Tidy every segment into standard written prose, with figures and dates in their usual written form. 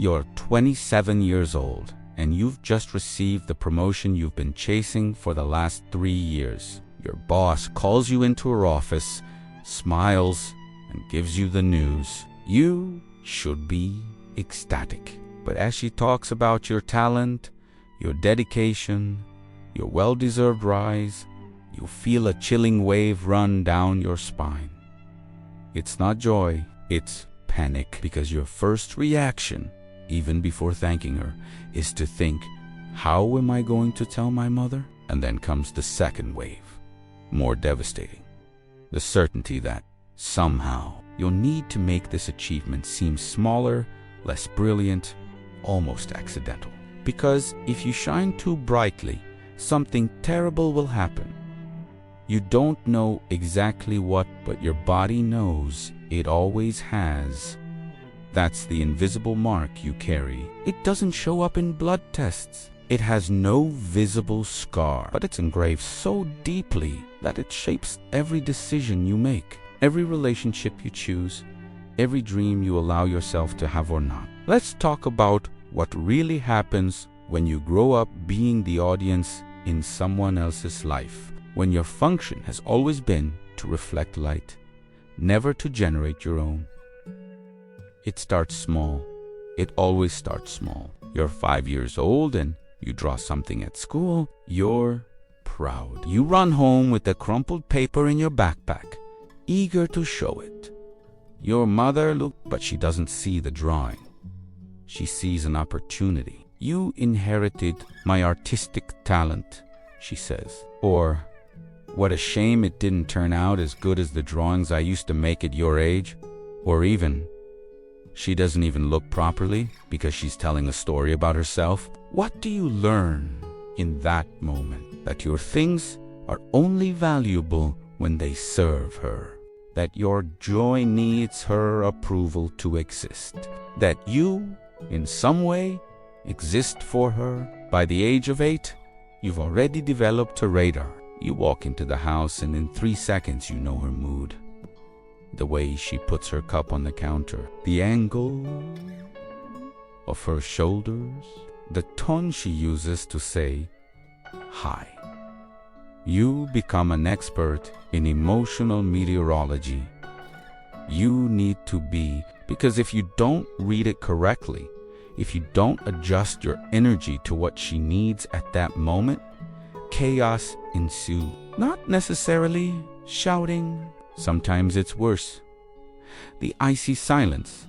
You're 27 years old, and you've just received the promotion you've been chasing for the last 3 years. Your boss calls you into her office, smiles, and gives you the news. You should be ecstatic. But as she talks about your talent, your dedication, your well-deserved rise, you feel a chilling wave run down your spine. It's not joy, it's panic, because your first reaction, even before thanking her, is to think, how am I going to tell my mother? And then comes the second wave, more devastating. The certainty that somehow you'll need to make this achievement seem smaller, less brilliant, almost accidental. Because if you shine too brightly, something terrible will happen. You don't know exactly what, but your body knows it always has. That's the invisible mark you carry. It doesn't show up in blood tests. It has no visible scar, but it's engraved so deeply that it shapes every decision you make, every relationship you choose, every dream you allow yourself to have or not. Let's talk about what really happens when you grow up being the audience in someone else's life, when your function has always been to reflect light, never to generate your own. It starts small. It always starts small. You're 5 years old and you draw something at school. You're proud. You run home with the crumpled paper in your backpack, eager to show it. Your mother looks, but she doesn't see the drawing. She sees an opportunity. You inherited my artistic talent, she says. Or, what a shame it didn't turn out as good as the drawings I used to make at your age. Or even, she doesn't even look properly because she's telling a story about herself. What do you learn in that moment? That your things are only valuable when they serve her. That your joy needs her approval to exist. That you, in some way, exist for her. By the age of 8, you've already developed a radar. You walk into the house and in 3 seconds you know her mood. The way she puts her cup on the counter, the angle of her shoulders, the tone she uses to say hi. You become an expert in emotional meteorology. You need to be, because if you don't read it correctly, if you don't adjust your energy to what she needs at that moment, chaos ensues. Not necessarily shouting. Sometimes it's worse. The icy silence,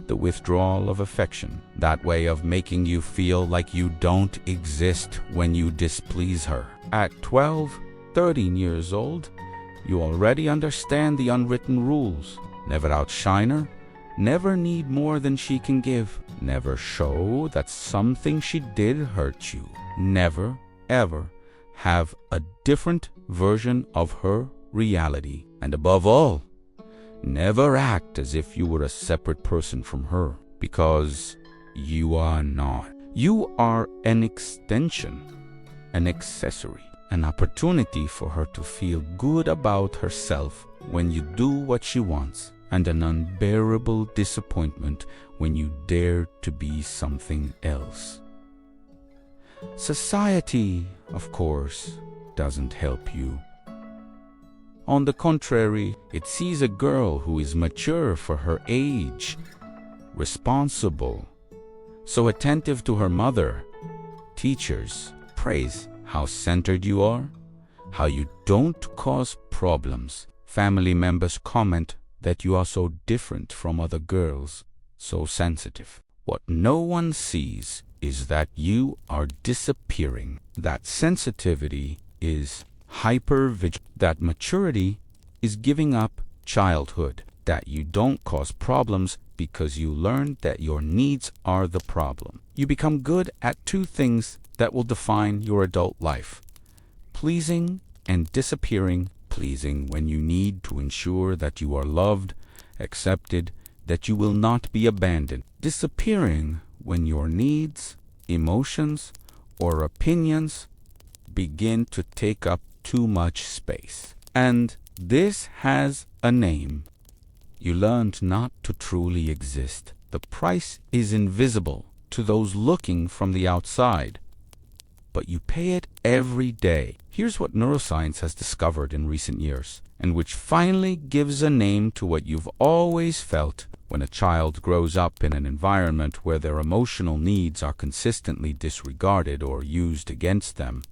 the withdrawal of affection, that way of making you feel like you don't exist when you displease her. At 12, 13 years old, you already understand the unwritten rules. Never outshine her, never need more than she can give, never show that something she did hurt you, never, ever have a different version of her reality. And above all, never act as if you were a separate person from her, because you are not. You are an extension, an accessory, an opportunity for her to feel good about herself when you do what she wants, and an unbearable disappointment when you dare to be something else. Society, of course, doesn't help you. On the contrary, it sees a girl who is mature for her age, responsible, so attentive to her mother. Teachers praise how centered you are, how you don't cause problems. Family members comment that you are so different from other girls, so sensitive. What no one sees is that you are disappearing. That sensitivity is hypervigilant. That maturity is giving up childhood. That you don't cause problems because you learned that your needs are the problem. You become good at 2 things that will define your adult life: pleasing and disappearing. Pleasing when you need to ensure that you are loved, accepted, that you will not be abandoned. Disappearing when your needs, emotions, or opinions begin to take up too much space. And this has a name. You learned not to truly exist. The price is invisible to those looking from the outside, but you pay it every day. Here's what neuroscience has discovered in recent years, and which finally gives a name to what you've always felt. When a child grows up in an environment where their emotional needs are consistently disregarded or used against them,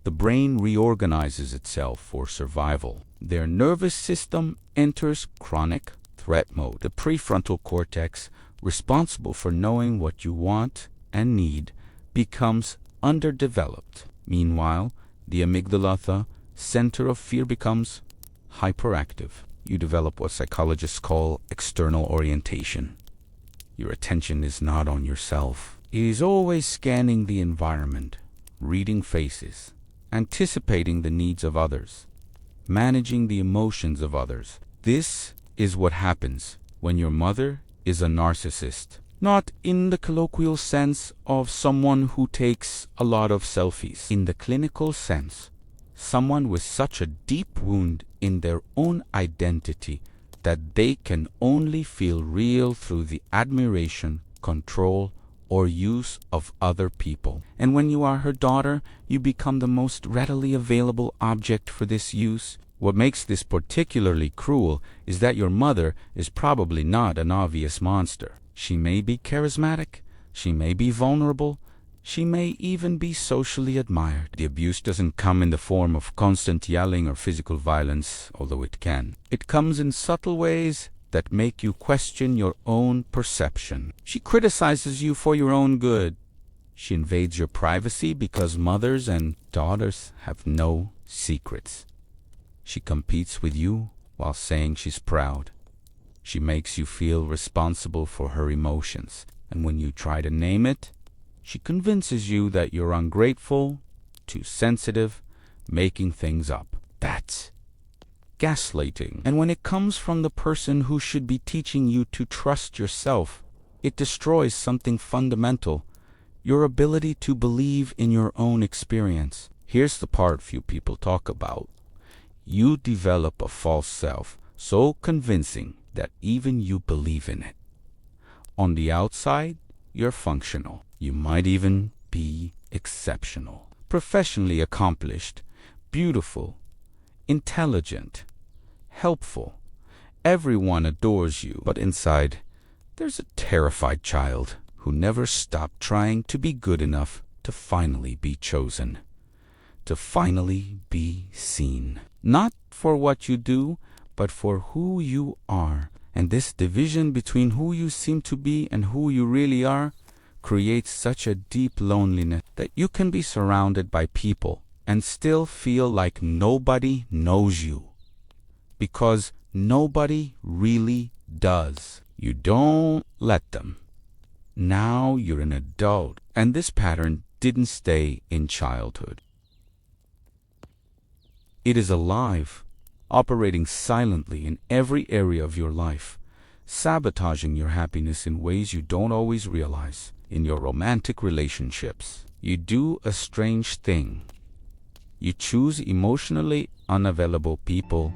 the brain reorganizes itself for survival. Their nervous system enters chronic threat mode. The prefrontal cortex, responsible for knowing what you want and need, becomes underdeveloped. Meanwhile, the amygdala, the center of fear, becomes hyperactive. You develop what psychologists call external orientation. Your attention is not on yourself. It is always scanning the environment, reading faces, anticipating the needs of others, managing the emotions of others. This is what happens when your mother is a narcissist. Not in the colloquial sense of someone who takes a lot of selfies. In the clinical sense, someone with such a deep wound in their own identity that they can only feel real through the admiration, control, or use of other people. And when you are her daughter, you become the most readily available object for this use. What makes this particularly cruel is that your mother is probably not an obvious monster. She may be charismatic, she may be vulnerable, she may even be socially admired. The abuse doesn't come in the form of constant yelling or physical violence, although it can. It comes in subtle ways that make you question your own perception. She criticizes you for your own good. She invades your privacy because mothers and daughters have no secrets. She competes with you while saying she's proud. She makes you feel responsible for her emotions, and when you try to name it, she convinces you that you're ungrateful, too sensitive, making things up. That's gaslighting. And when it comes from the person who should be teaching you to trust yourself, it destroys something fundamental: your ability to believe in your own experience. Here's the part few people talk about. You develop a false self so convincing that even you believe in it. On the outside, you're functional. You might even be exceptional, professionally accomplished, beautiful, intelligent, helpful. Everyone adores you, but inside, there's a terrified child who never stopped trying to be good enough to finally be chosen, to finally be seen. Not for what you do, but for who you are. And this division between who you seem to be and who you really are creates such a deep loneliness that you can be surrounded by people and still feel like nobody knows you. Because nobody really does. You don't let them. Now you're an adult, and this pattern didn't stay in childhood. It is alive, operating silently in every area of your life, sabotaging your happiness in ways you don't always realize. In your romantic relationships, you do a strange thing. You choose emotionally unavailable people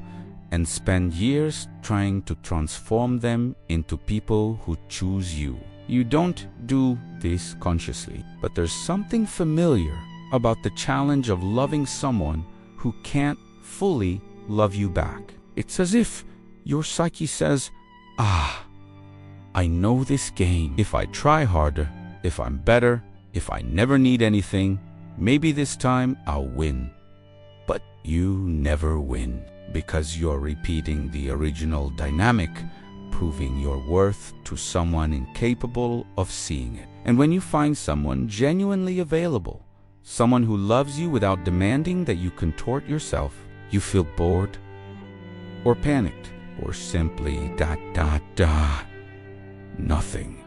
and spend years trying to transform them into people who choose you. You don't do this consciously, but there's something familiar about the challenge of loving someone who can't fully love you back. It's as if your psyche says, I know this game. If I try harder, if I'm better, if I never need anything, maybe this time I'll win. But you never win because you're repeating the original dynamic, proving your worth to someone incapable of seeing it. And when you find someone genuinely available, someone who loves you without demanding that you contort yourself, you feel bored or panicked or simply nothing.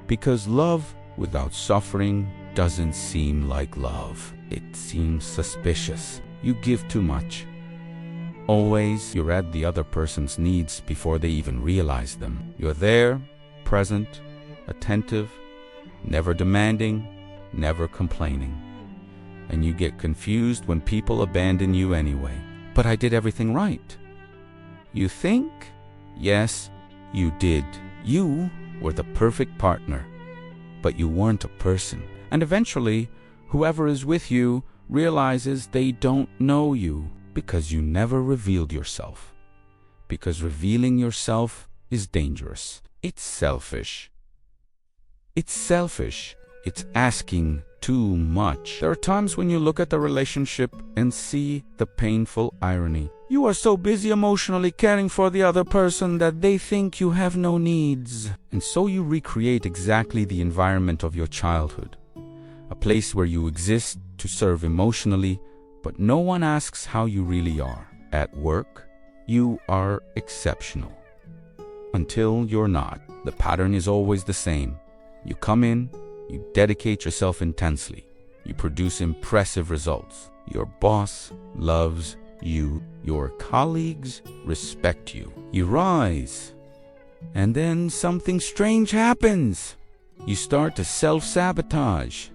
Because love without suffering doesn't seem like love. It seems suspicious. You give too much. Always you're at the other person's needs before they even realize them. You're there, present, attentive, never demanding, never complaining. And you get confused when people abandon you anyway. But I did everything right. You think? Yes, you did. You were the perfect partner, but you weren't a person. And eventually, whoever is with you realizes they don't know you because you never revealed yourself. Because revealing yourself is dangerous. It's selfish. It's selfish. It's asking too much. There are times when you look at the relationship and see the painful irony. You are so busy emotionally caring for the other person that they think you have no needs. And so you recreate exactly the environment of your childhood. A place where you exist to serve emotionally, but no one asks how you really are. At work, you are exceptional. Until you're not. The pattern is always the same. You come in, you dedicate yourself intensely. You produce impressive results. Your boss loves you. Your colleagues respect you. You rise. And then something strange happens. You start to self-sabotage.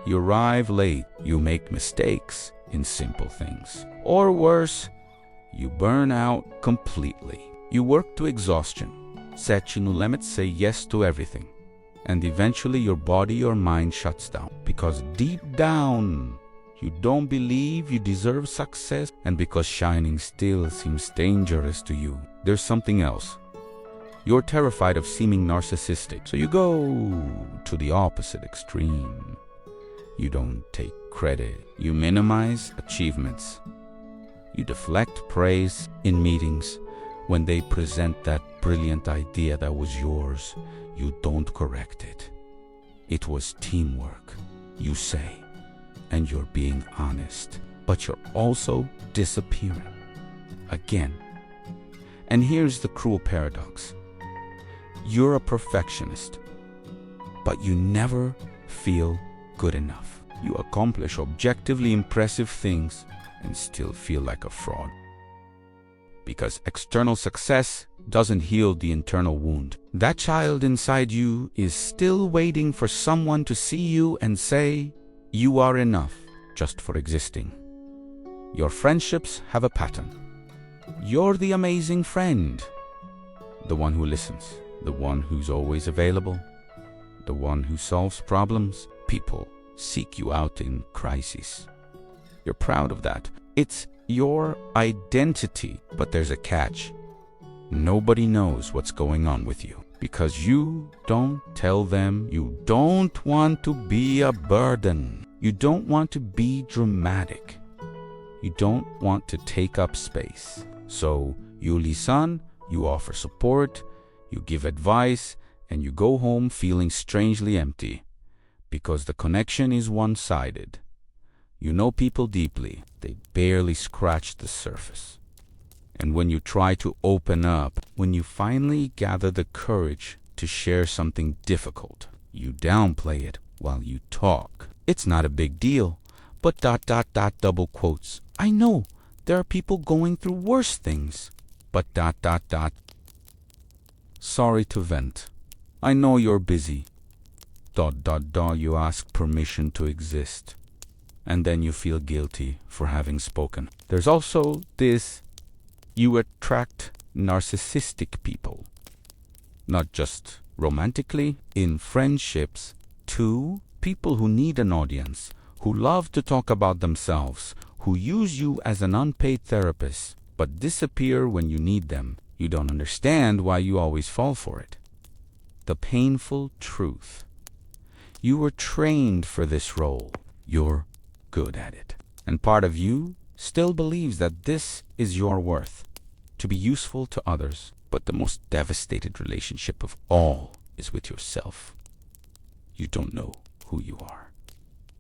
You arrive late. You make mistakes in simple things. Or worse, you burn out completely. You work to exhaustion. Set no limits, say yes to everything. And eventually your body or mind shuts down. Because deep down, you don't believe you deserve success. And because shining still seems dangerous to you, there's something else. You're terrified of seeming narcissistic. So you go to the opposite extreme. You don't take credit. You minimize achievements. You deflect praise in meetings. When they present that brilliant idea that was yours, you don't correct it. It was teamwork, you say, and you're being honest. But you're also disappearing. Again. And here's the cruel paradox. You're a perfectionist, but you never feel good enough. You accomplish objectively impressive things and still feel like a fraud. Because external success doesn't heal the internal wound. That child inside you is still waiting for someone to see you and say, you are enough just for existing. Your friendships have a pattern. You're the amazing friend. The one who listens. The one who's always available. The one who solves problems. People seek you out in crises. You're proud of that. It's your identity, but there's a catch. Nobody knows what's going on with you because you don't tell them. You don't want to be a burden. You don't want to be dramatic. You don't want to take up space. So you listen, you offer support, you give advice, and you go home feeling strangely empty because the connection is one-sided. You know people deeply. They barely scratch the surface. And when you try to open up, when you finally gather the courage to share something difficult, you downplay it while you talk. It's not a big deal, but ... double quotes. I know there are people going through worse things, but ... Sorry to vent. I know you're busy. ... You ask permission to exist. And then you feel guilty for having spoken. There's also this, you attract narcissistic people. Not just romantically, in friendships too. People who need an audience, who love to talk about themselves, who use you as an unpaid therapist, but disappear when you need them. You don't understand why you always fall for it. The painful truth. You were trained for this role. You're good at it. And part of you still believes that this is your worth, to be useful to others. But the most devastated relationship of all is with yourself. You don't know who you are.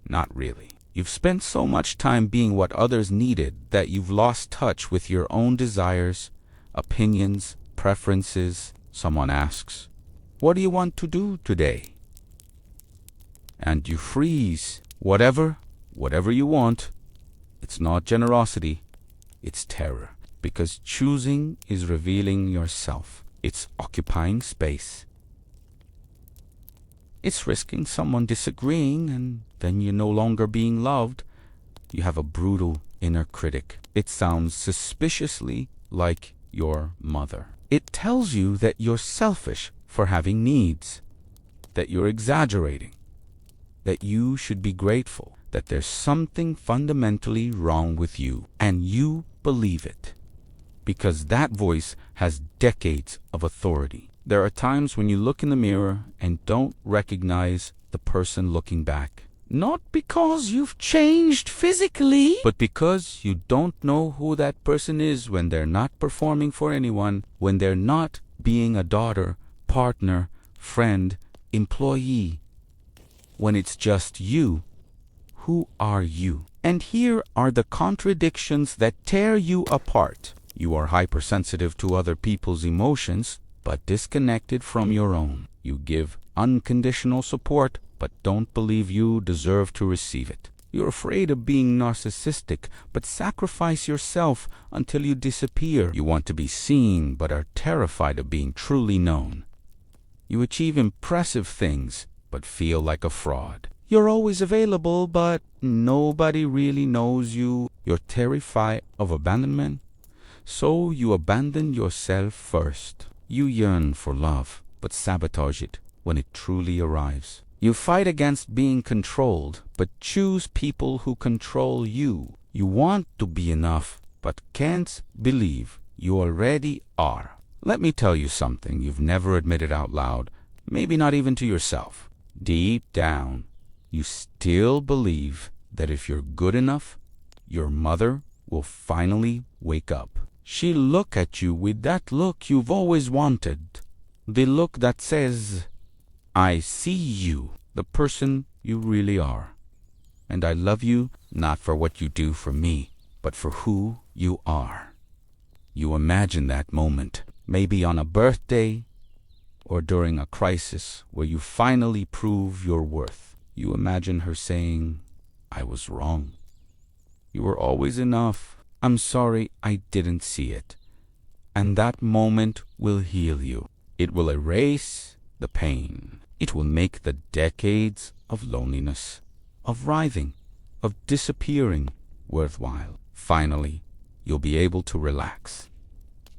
Not really. You've spent so much time being what others needed that you've lost touch with your own desires, opinions, preferences. Someone asks, what do you want to do today? And you freeze. Whatever you want. It's not generosity, it's terror. Because choosing is revealing yourself. It's occupying space. It's risking someone disagreeing and then you're no longer being loved. You have a brutal inner critic. It sounds suspiciously like your mother. It tells you that you're selfish, for having needs, that you're exaggerating, that you should be grateful, that there's something fundamentally wrong with you, and you believe it, because that voice has decades of authority. There are times when you look in the mirror and don't recognize the person looking back. Not because you've changed physically, but because you don't know who that person is when they're not performing for anyone, when they're not being a daughter, partner, friend, employee. When it's just you, who are you? And here are the contradictions that tear you apart. You are hypersensitive to other people's emotions, but disconnected from your own. You give unconditional support, but don't believe you deserve to receive it. You're afraid of being narcissistic, but sacrifice yourself until you disappear. You want to be seen, but are terrified of being truly known. You achieve impressive things, but feel like a fraud. You're always available, but nobody really knows you. You're terrified of abandonment, so you abandon yourself first. You yearn for love, but sabotage it when it truly arrives. You fight against being controlled, but choose people who control you. You want to be enough, but can't believe you already are. Let me tell you something you've never admitted out loud, maybe not even to yourself. Deep down, you still believe that if you're good enough, your mother will finally wake up. She'll look at you with that look you've always wanted. The look that says, I see you, the person you really are. And I love you not for what you do for me, but for who you are. You imagine that moment, maybe on a birthday or during a crisis where you finally prove your worth. You imagine her saying, I was wrong. You were always enough. I'm sorry I didn't see it. And that moment will heal you. It will erase the pain. It will make the decades of loneliness, of writhing, of disappearing worthwhile. Finally, you'll be able to relax.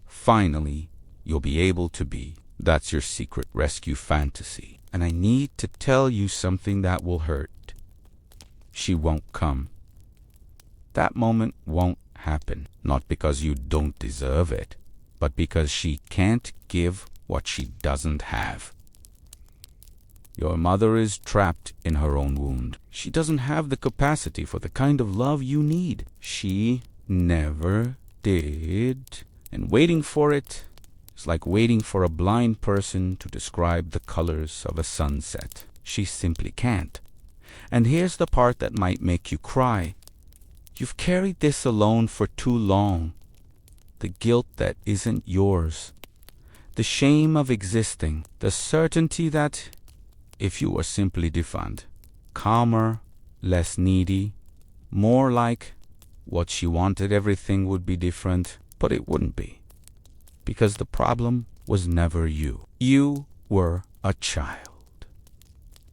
Finally, you'll be able to be. That's your secret rescue fantasy. And I need to tell you something that will hurt. She won't come. That moment won't happen, not because you don't deserve it, but because she can't give what she doesn't have. Your mother is trapped in her own wound. She doesn't have the capacity for the kind of love you need. She never did. And waiting for it is like waiting for a blind person to describe the colors of a sunset. She simply can't. And here's the part that might make you cry. You've carried this alone for too long. The guilt that isn't yours. The shame of existing. The certainty that if you were simply different, calmer, less needy, more like what she wanted, everything would be different, but it wouldn't be. Because the problem was never you. You were a child.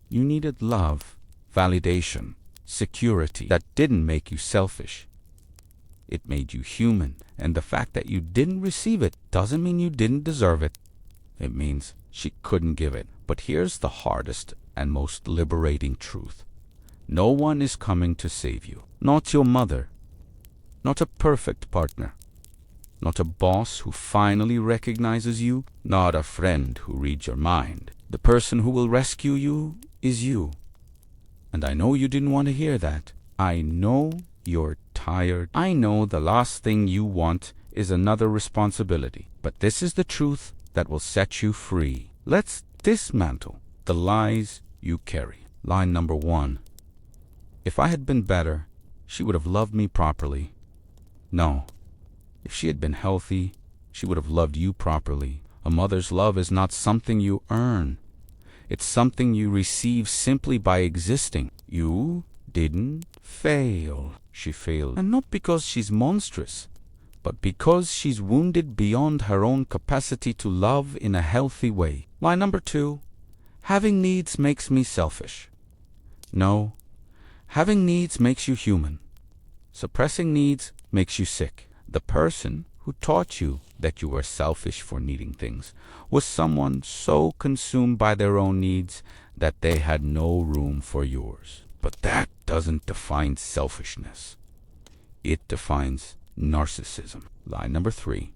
You needed love, validation, security. That didn't make you selfish. It made you human. And the fact that you didn't receive it doesn't mean you didn't deserve it. It means she couldn't give it. But here's the hardest and most liberating truth. No one is coming to save you. Not your mother. Not a perfect partner. Not a boss who finally recognizes you. Not a friend who reads your mind. The person who will rescue you is you. And I know you didn't want to hear that. I know you're tired. I know the last thing you want is another responsibility. But this is the truth that will set you free. Let's dismantle the lies you carry. Lie number 1. If I had been better, she would have loved me properly. No. If she had been healthy, she would have loved you properly. A mother's love is not something you earn. It's something you receive simply by existing. You didn't fail. She failed. And not because she's monstrous, but because she's wounded beyond her own capacity to love in a healthy way. Lie number 2. Having needs makes me selfish. No. Having needs makes you human. Suppressing needs makes you sick. The person who taught you that you were selfish for needing things? Was someone so consumed by their own needs that they had no room for yours? But that doesn't define selfishness. It defines narcissism. Lie number 3.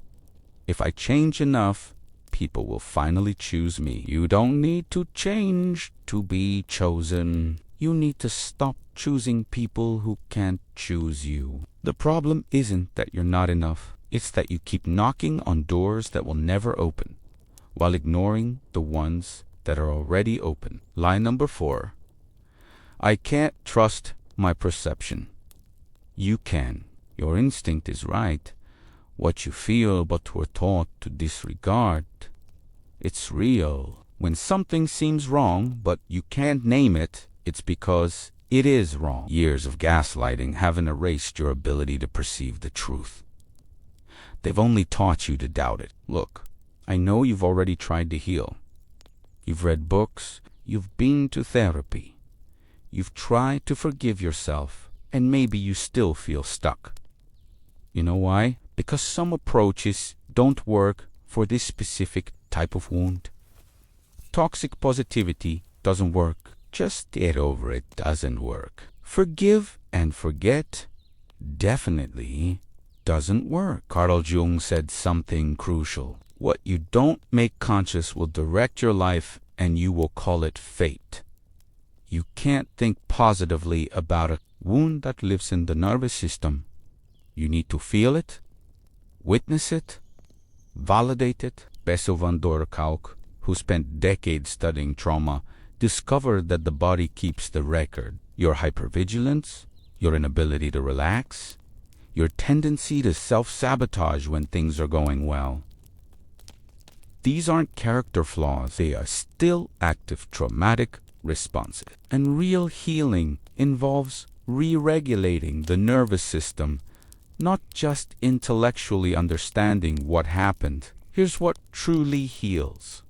If I change enough, people will finally choose me. You don't need to change to be chosen. You need to stop choosing people who can't choose you. The problem isn't that you're not enough. It's that you keep knocking on doors that will never open, while ignoring the ones that are already open. Lie number 4. I can't trust my perception. You can. Your instinct is right. What you feel but were taught to disregard, it's real. When something seems wrong but you can't name it, it's because it is wrong. Years of gaslighting haven't erased your ability to perceive the truth. They've only taught you to doubt it. Look, I know you've already tried to heal. You've read books, you've been to therapy. You've tried to forgive yourself, and maybe you still feel stuck. You know why? Because some approaches don't work for this specific type of wound. Toxic positivity doesn't work. Just get over it doesn't work. Forgive and forget definitely doesn't work. Carl Jung said something crucial. What you don't make conscious will direct your life, and you will call it fate. You can't think positively about a wound that lives in the nervous system. You need to feel it, witness it, validate it. Bessel van Dordkhout, who spent decades studying trauma, discovered that the body keeps the record. Your hypervigilance, your inability to relax, your tendency to self-sabotage when things are going well. These aren't character flaws. They are still active traumatic responses. And real healing involves re-regulating the nervous system, not just intellectually understanding what happened. Here's what truly heals.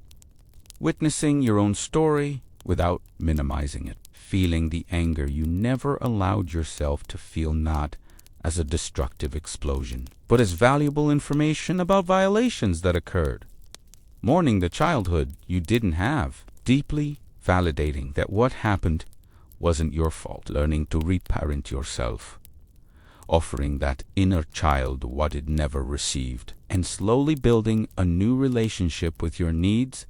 Witnessing your own story without minimizing it. Feeling the anger you never allowed yourself to feel, not as a destructive explosion, but as valuable information about violations that occurred. Mourning the childhood you didn't have. Deeply validating that what happened wasn't your fault. Learning to reparent yourself. Offering that inner child what it never received. And slowly building a new relationship with your needs,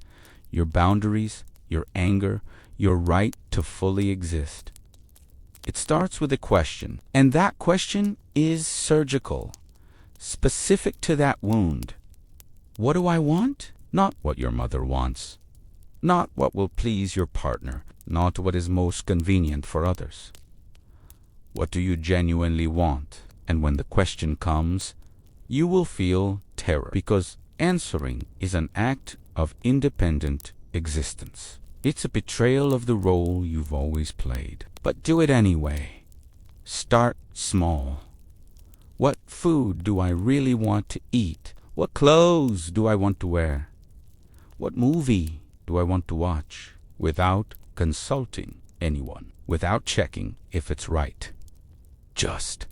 your boundaries, your anger, your right to fully exist. It starts with a question, and that question is surgical, specific to that wound. What do I want? Not what your mother wants. Not what will please your partner. Not what is most convenient for others. What do you genuinely want? And when the question comes, you will feel terror, because answering is an act of independent existence. It's a betrayal of the role you've always played. But do it anyway. Start small. What food do I really want to eat? What clothes do I want to wear? What movie do I want to watch? Without consulting anyone, without checking if it's right. Just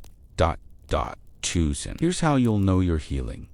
choosing. Here's how you'll know you're healing.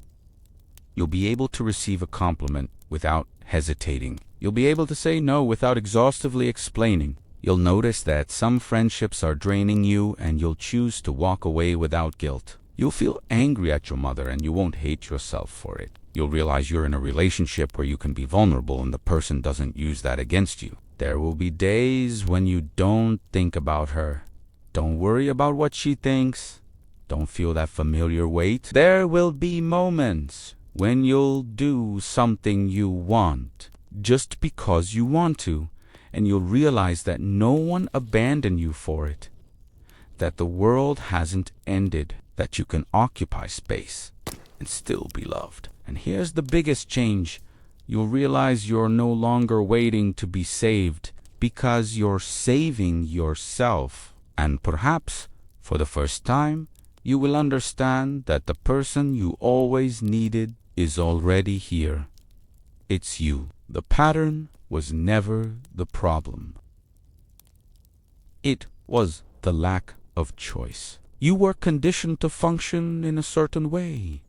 You'll be able to receive a compliment without hesitating. You'll be able to say no without exhaustively explaining. You'll notice that some friendships are draining you, and you'll choose to walk away without guilt. You'll feel angry at your mother, and you won't hate yourself for it. You'll realize you're in a relationship where you can be vulnerable, and the person doesn't use that against you. There will be days when you don't think about her. Don't worry about what she thinks. Don't feel that familiar weight. There will be moments when you'll do something you want just because you want to, and you'll realize that no one abandoned you for it, that the world hasn't ended, that you can occupy space and still be loved. And here's the biggest change. You'll realize you're no longer waiting to be saved, because you're saving yourself. And perhaps, for the first time, you will understand that the person you always needed is already here. It's you. The pattern was never the problem. It was the lack of choice. You were conditioned to function in a certain way.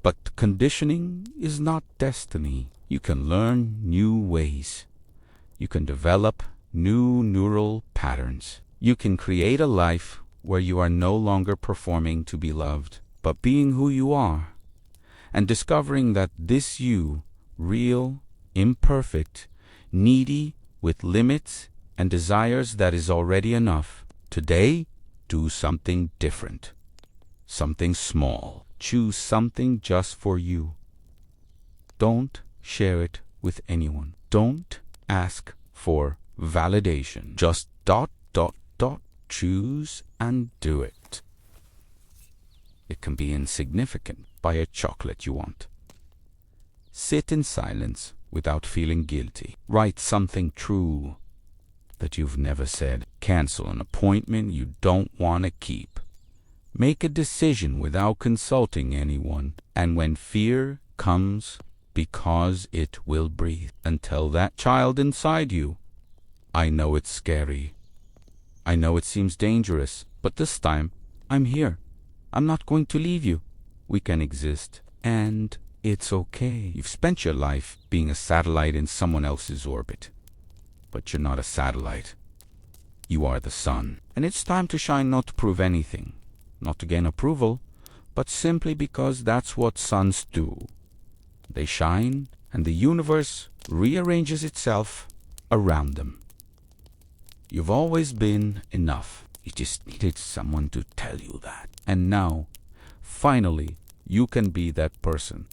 But conditioning is not destiny. You can learn new ways. You can develop new neural patterns. You can create a life where you are no longer performing to be loved, but being who you are, and discovering that this you, real, imperfect, needy, with limits and desires, that is already enough. Today, do something different, something small. Choose something just for you. Don't share it with anyone. Don't ask for validation. Just ... choose and do it. It can be insignificant. Buy a chocolate you want. Sit in silence without feeling guilty. Write something true that you've never said. Cancel an appointment you don't want to keep. Make a decision without consulting anyone. And when fear comes, because it will breathe, and tell that child inside you, I know it's scary. I know it seems dangerous, but this time I'm here. I'm not going to leave you. We can exist, and it's okay. You've spent your life being a satellite in someone else's orbit, but you're not a satellite. You are the sun, and it's time to shine, not to prove anything, not to gain approval, but simply because that's what suns do. They shine, and the universe rearranges itself around them. You've always been enough. You just needed someone to tell you that. And now, finally, you can be that person.